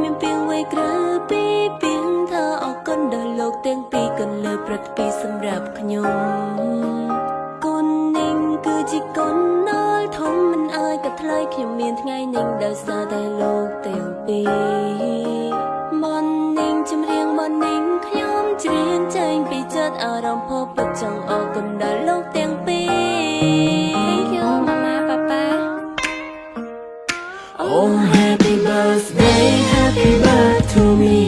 មានពីងវ័យក្រៅពីពីងថាអរគុណដល់លោកទាំងពីរកន្លើព្រឹកពីសម្រាប់ខ្ញុំគុណនឹងគឺជាគុណដល់ធំមិនអើយក៏ថ្លៃខ្ញុំមានថ្ងៃនឹងដោយសារតែលោកទាំងពីរមននឹងជំរៀងមននឹងខ្ញុំច្រៀងចេញពីចិត្តអារម្មណ៍ភពពិតចង់អរគុណដល់លោកទាំងពីរ Thank you Mama Papa Oh happy birthday happy birthday to me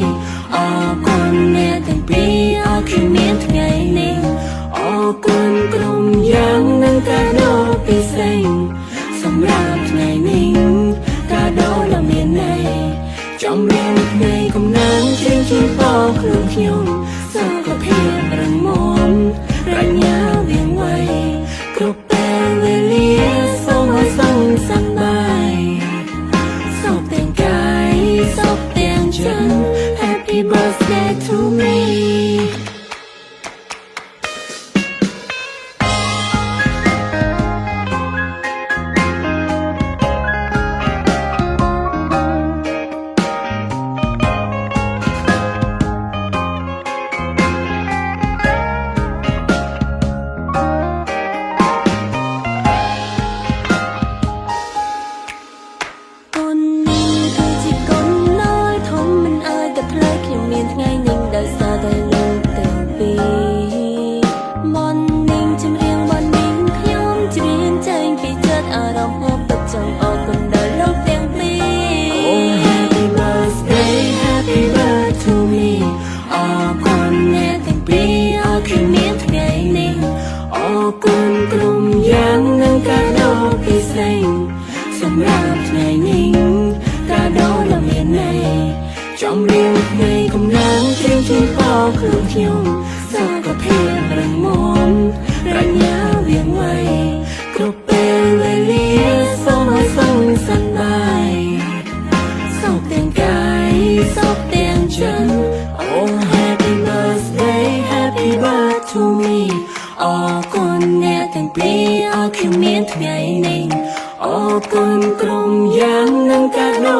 អរគុណអ្នកទាំងពីរអរគុណមានថ្ងៃនេះអរគុណក្រុមយ៉ាងនឹងកាដូពិសេសសម្រាប់ថ្ងៃនេះកាដូដ៏មានន័យចំរៀងថ្ងៃកំណាងជើងជូនពរខ្លួនខ្ញុំសុខភាពរឹងមាំប្រាជ្ញាវាងវៃគ្រប់ពេលវេលាសូមឲ្យសុខសប្បាយសុខទាំងកាយសុខទាំងចិត្ត Happy birthday to meថ្ងៃនេះដោយសារតែលោកទាំងពីរមននឹងជំរៀងមននឹងខ្ញុំច្រៀងចេញពីចិត្តអារម្មណ៍ពិតចង់អរគុណដល់លោកទាំងពីរ Oh happy birthday happy birthday to me អរគុណអ្នកទាំងពីរអរគុណមានថ្ងៃនេះអរគុណក្រុមយ៉ាងនឹងកាដូពិសេសសម្រាប់ថ្ងៃនេះកាដូដ៏មានន័យចំរៀងថ្ងៃកំណាងជើងជូនពរខ្លួនខ្ញុំសុខភាពរឹងមាំប្រាជ្ញាវាងវៃគ្រប់ពេលវេលាសូមឲ្យសុខសប្បាយសុខទាំងកាយសុខទាំងចិត្ត Oh happy birthday happy birthday to me អរគុណអ្នកទាំងពីរអរខ្ញុំមានថ្ងៃនេះអរគុណក្រុមយ៉ាងនឹងកាដូ